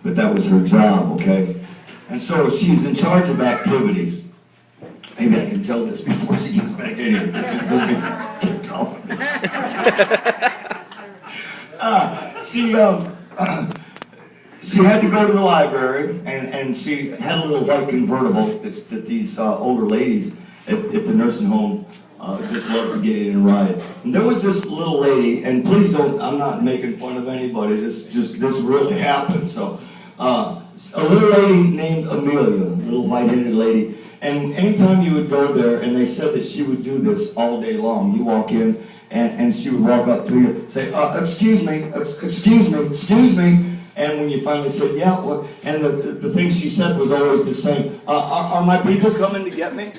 but that was her job, okay? And so she's in charge of activities. Maybe I can tell this before she gets back in here. This is going to be tipped off. She had to go to the library, and she had a little white convertible that these older ladies at the nursing home just loved to get in and ride. And there was this little lady, and please don't, I'm not making fun of anybody, this really happened. So, a little lady named Amelia, a little white-headed lady, and anytime you would go there, and they said that she would do this all day long, you walk in, and she would walk up to you, say, excuse me, and when you finally said, yeah, well, and the thing she said was always the same, are my people coming to get me?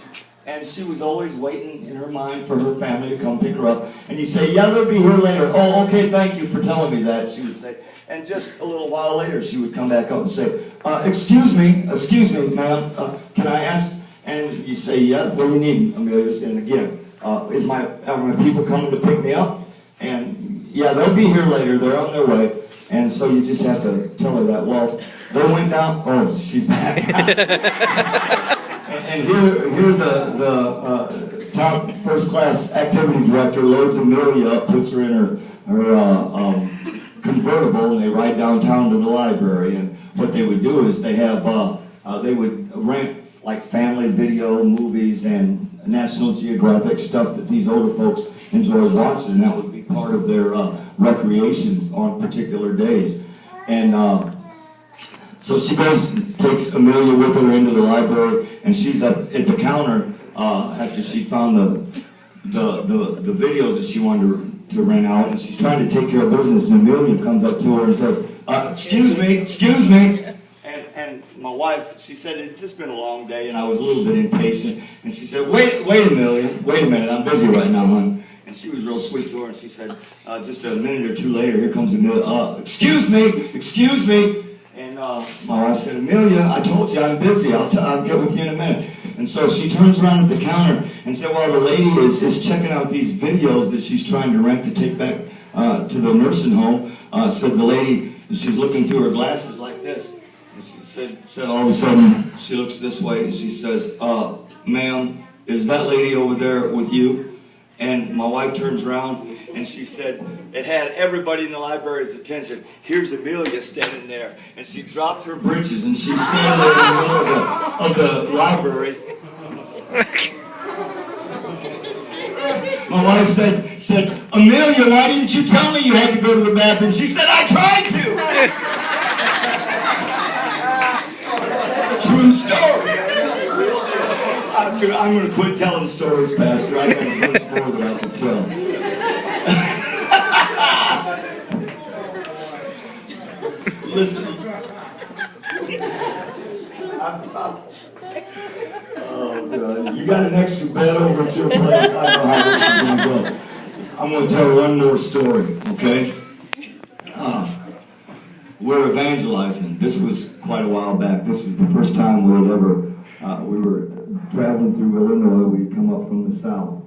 And she was always waiting in her mind for her family to come pick her up. And you say, yeah, they'll be here later. Oh, okay, thank you for telling me that, she would say. And just a little while later, she would come back up and say, excuse me, ma'am, can I ask? And you say, yeah, what do you need, Amelia? And again, are my people coming to pick me up? And yeah, they'll be here later, they're on their way. And so you just have to tell her that. Well, they went down, oh, she's back. And here the top first-class activity director loads Amelia up, puts her in her convertible, and they ride downtown to the library. And what they would do is they would rent like family video movies and National Geographic stuff that these older folks enjoy watching, and that would be part of their recreation on particular days. And so she goes, takes Amelia with her into the library, and she's up at the counter after she found the videos that she wanted to rent out, and she's trying to take care of business, and Amelia comes up to her and says, excuse me, and my wife, she said, it's just been a long day, and I was a little bit impatient, and she said, wait Amelia, wait a minute, I'm busy right now, hon. And she was real sweet to her, and she said, just a minute or two later, here comes Amelia, excuse me, and my wife said, Amelia, I told you I'm busy, I'll get with you in a minute. And so she turns around at the counter and said, well, the lady is checking out these videos that she's trying to rent to take back to the nursing home. Said the lady, she's looking through her glasses like this, and she said all of a sudden, she looks this way, and she says, ma'am, is that lady over there with you? And my wife turns around, and she said, it had everybody in the library's attention. Here's Amelia standing there. And she dropped her britches, and she's standing there in the middle of the library. My wife said, Amelia, why didn't you tell me you had to go to the bathroom? She said, I tried to. True story. I'm going to quit telling stories, Pastor. I got a first story that I can tell. Listen. Oh, God. You got an extra bed over at your place? I don't know how this is going to go. I'm going to tell one more story, okay? We're evangelizing. This was quite a while back. This was the first time we were traveling through Illinois. We'd come up from the south,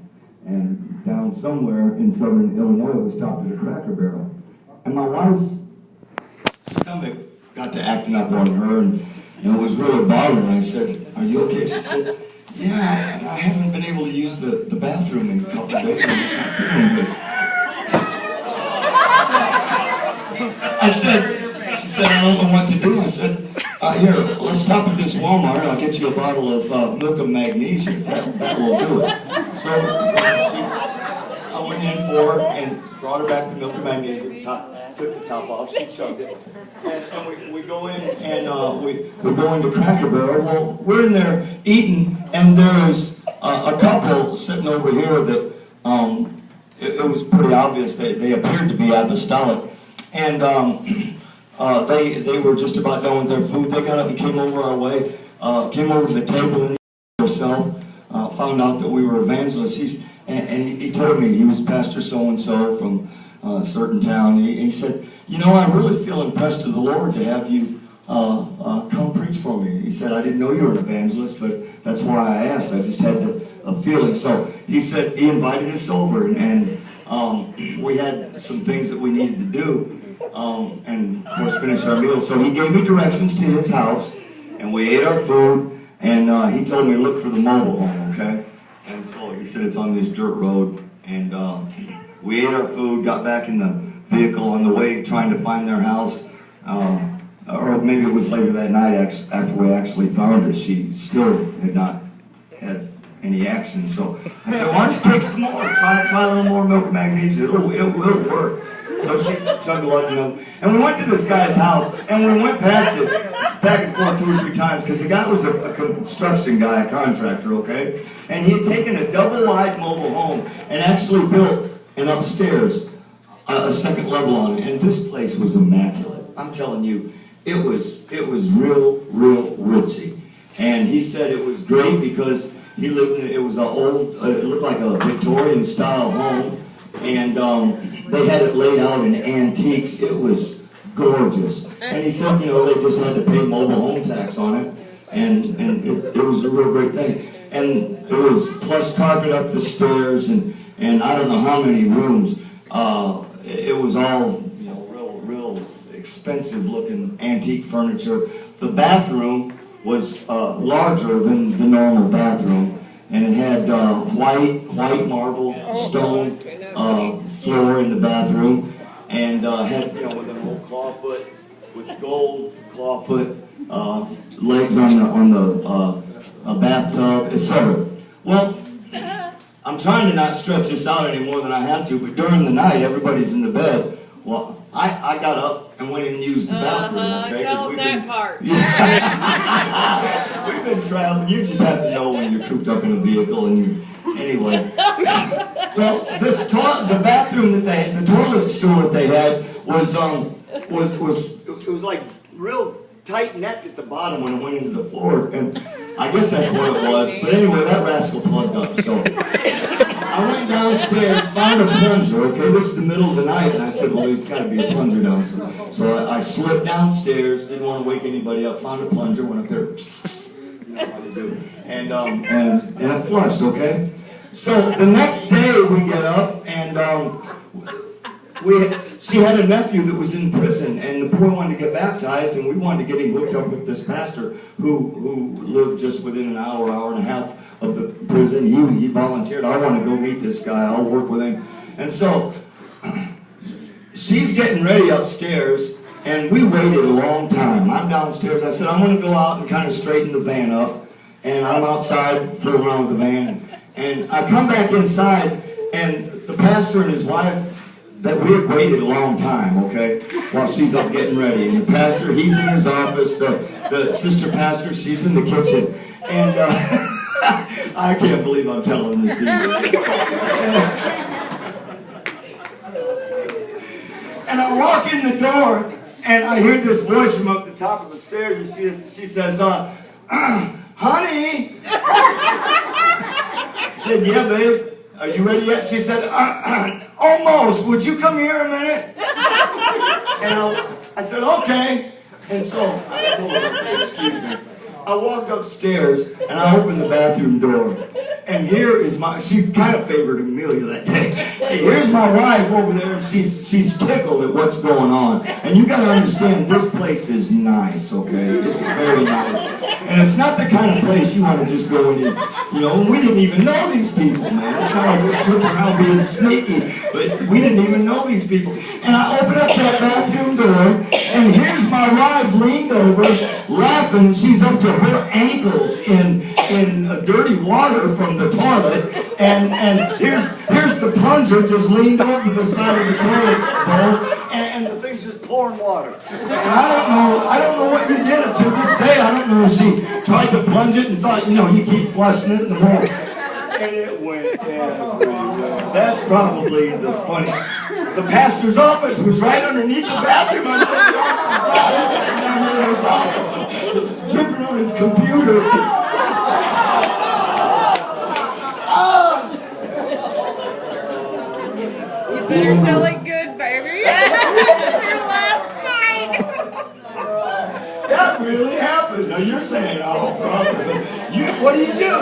and down somewhere in southern Illinois, we stopped at a Cracker Barrel. And my wife's stomach got to acting up on her, and it was really bothering her. I said, are you okay? She said, yeah, I haven't been able to use the bathroom in a couple of days. She said, I don't know what to do. I said, here, let's stop at this Walmart. I'll get you a bottle of milk of magnesia. That will do it. So I went in for her and brought her back the milk of magnesia. Took the top off. She chugged it. And we go in and we go into Cracker Barrel. Well, we're in there eating, and there's a couple sitting over here that it was pretty obvious they appeared to be apostolic. And they were just about done with their food. They got up and came over our way, came over to the table and herself, found out that we were evangelists. He told me he was Pastor so-and-so from a certain town. He said, you know, I really feel impressed to the Lord to have you come preach for me. He said, I didn't know you were an evangelist, but that's why I asked. I just had a feeling. So he said, he invited us over, and we had some things that we needed to do. and of course finished our meal. So he gave me directions to his house, and we ate our food, and he told me to look for the mobile home, okay? And so he said it's on this dirt road, and we ate our food, got back in the vehicle on the way trying to find their house, or maybe it was later that night after we actually found her. She still had not had any action, so I said, why don't you take some more, try a little more milk and magnesia, it will work. So she chugged a lot of milk, and we went to this guy's house, and we went past it back and forth 2 or 3 times, because the guy was a construction guy, a contractor, okay? And he had taken a double-wide mobile home and actually built an upstairs, a second level on it, and this place was immaculate. I'm telling you, it was real ritzy. And he said it was great because he lived in, it was an old, it looked like a Victorian-style home, and they had it laid out in antiques. It was gorgeous. And he said, you know, they just had to pay mobile home tax on it, and it was a real great thing. And it was plush carpet up the stairs, and I don't know how many rooms. It was all, you know, real expensive looking antique furniture. The bathroom was larger than the normal bathroom, and it had white marble stone floor in the bathroom, and had, you know, with an old clawfoot, with gold clawfoot legs on the bathtub, etc. Well, I'm trying to not stretch this out any more than I have to, but during the night, everybody's in the bed. Well, I got up and went in and used the bathroom. Okay? Tell them that part. Yeah. We've been traveling. You just have to know when you're cooped up in a vehicle, and you. Anyway. Well, the bathroom that the toilet stool that they had was it was like real tight necked at the bottom when it went into the floor, and I guess that's what it was. But anyway, that rascal plugged up. So I went downstairs, found a plunger. Okay, this is the middle of the night, and I said, well, there's got to be a plunger downstairs. So I slipped downstairs, didn't want to wake anybody up, found a plunger, went up there, you know how they do, and it flushed. Okay. So the next day we get up, and she had a nephew that was in prison, and the boy wanted to get baptized, and we wanted to get him hooked up with this pastor who lived just within an hour and a half of the prison. He volunteered. I want to go meet this guy. I'll work with him. And so she's getting ready upstairs, and we waited a long time. I'm downstairs. I said, I'm going to go out and kind of straighten the van up, and I'm outside fooling around with the van. And I come back inside, and the pastor and his wife, that we had waited a long time, okay, while she's up getting ready. And the pastor, he's in his office. The sister pastor, she's in the kitchen. And I can't believe I'm telling this to you. And I walk in the door, and I hear this voice from up the top of the stairs, and she says, honey. I said, yeah, babe. Are you ready yet? She said, almost. Would you come here a minute? And I said, okay. And so I told her, excuse me. I walked upstairs, and I opened the bathroom door. And here is she kind of favored Amelia that day. Hey, here's my wife over there, and she's tickled at what's going on. And you got to understand, this place is nice, okay? It's very nice. And it's not the kind of place you want to just go in and, you know, we didn't even know these people, man. It's not like we're slipping around being sneaky, but we didn't even know these people. And I opened up that bathroom door, and here's my wife leaned over, laughing. She's up to her ankles in dirty water from the toilet, and here's the plunger just leaned over the side of the toilet bowl, and the thing's just pouring water. And I don't know what you did to this day. I don't know if she tried to plunge it and thought, you know, you keep flushing it in the hole. And it went everywhere. That's probably the funniest. The pastor's office was right underneath the bathroom. He was dripping on his computer. You better tell it good, baby. Your last night. That really happened. Now you're saying, oh, brother, what do you do?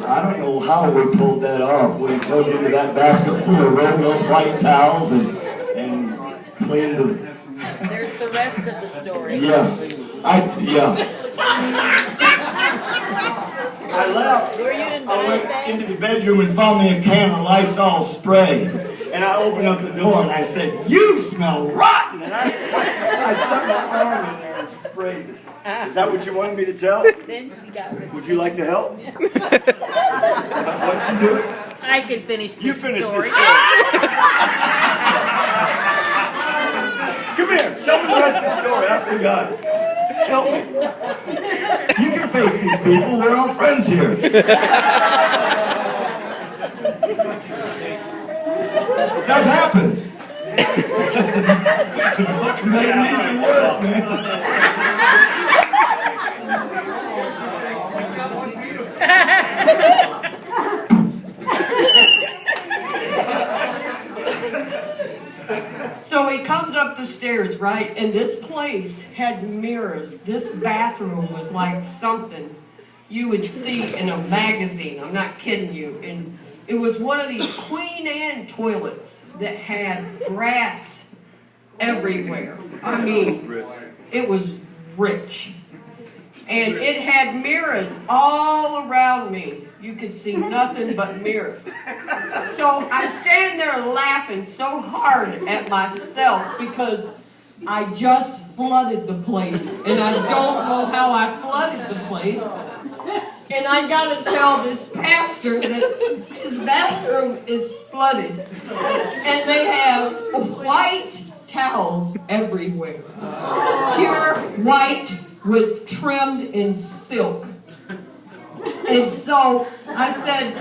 I don't know how we pulled that off. We plugged into that basket full of rolled up white towels and cleaned the... There's the rest of the story. Yeah. I left. Were you in I went bed? into the bedroom and found me a can of Lysol spray. And I opened up the door and I said, "You smell rotten!" And I stuck my arm in there and sprayed it. Is that what you wanted me to tell? Then she got rid of Would you like to help? What'd she do? I could finish this You finish story. this story. Come here, tell me the rest of the story. I forgot. Help me. You can face these people. We're all friends here. Stuff happens. Make it easy work, man. So he comes up the stairs, right? And this place had mirrors. This bathroom was like something you would see in a magazine. I'm not kidding you. And it was one of these Queen Anne toilets that had brass everywhere. I mean, it was rich. And it had mirrors all around me. You could see nothing but mirrors. So I'm standing there laughing so hard at myself because I just flooded the place. And I don't know how I flooded the place. And I gotta tell this pastor that his bathroom is flooded. And they have white towels everywhere. Pure white with trimmed in silk. And so I said,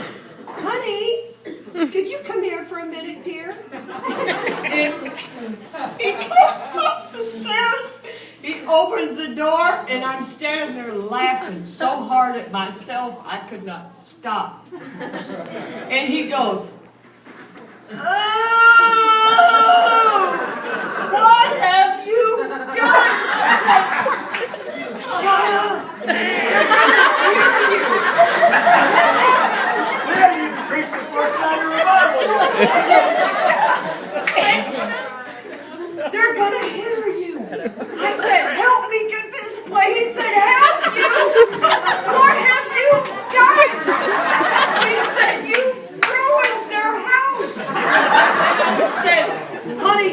"Honey, could you come here for a minute, dear?" And he comes up the stairs, he opens the door, and I'm standing there laughing so hard at myself I could not stop. And he goes, "Oh, what have you done?" "Shut up! We haven't even preached the first night of revival yet. They're gonna hear you." I said, "Help me get this place." He said, "Help you? What have you done?" He said, "You ruined their house." I said, "Honey,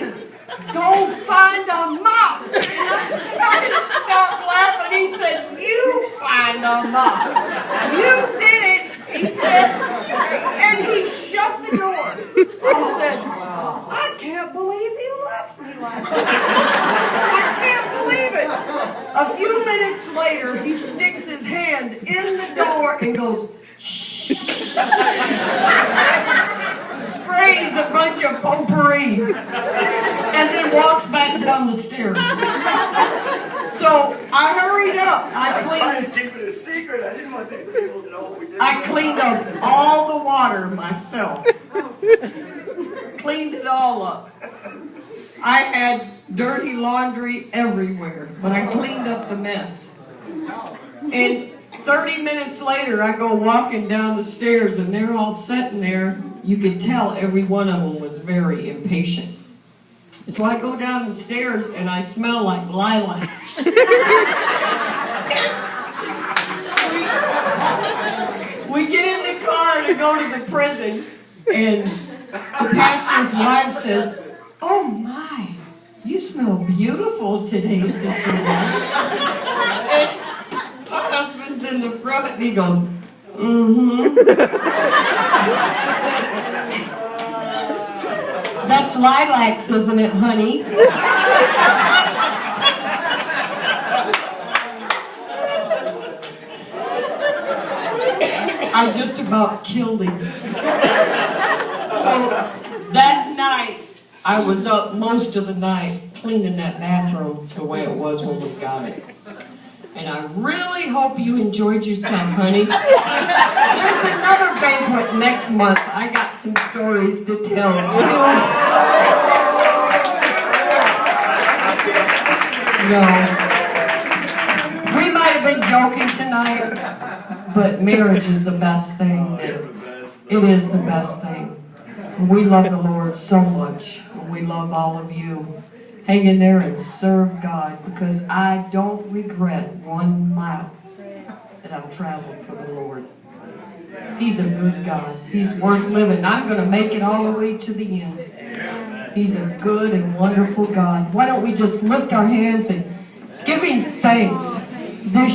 go find a mop." And I'm trying to stop laughing. He said, "You find a mop. You did it." He said, and he shut the door. I said, "I can't believe he left me like that. I can't believe it." A few minutes later, he sticks his hand in the door and goes, "Shh." Sprays a bunch of potpourri and then walks back down the stairs. So I hurried up. I was trying to keep it a secret. I didn't want these people to know what we did. I cleaned up all the water myself. Cleaned it all up. I had dirty laundry everywhere, but I cleaned up the mess. And 30 minutes later, I go walking down the stairs, and they're all sitting there. You could tell every one of them was very impatient. So I go down the stairs, and I smell like lilacs. We get in the car to go to the prison, and the pastor's wife says, "Oh my, you smell beautiful today, Sister Wife." And my husband's in the front, and he goes, "Mm-hmm." "That's lilacs, isn't it, honey?" I just about killed him. So that night, I was up most of the night cleaning that bathroom to the way it was when we got it. And I really hope you enjoyed yourself, honey. There's another banquet next month. I got some stories to tell you. No. We might have been joking tonight, but marriage is the best thing. It is the best thing. We love the Lord so much. We love all of you. hang in there and serve God, because I don't regret 1 mile that I've traveled for the Lord. He's a good God. He's worth living. I'm going to make it all the way to the end. He's a good and wonderful God. Why don't we just lift our hands and give Him thanks this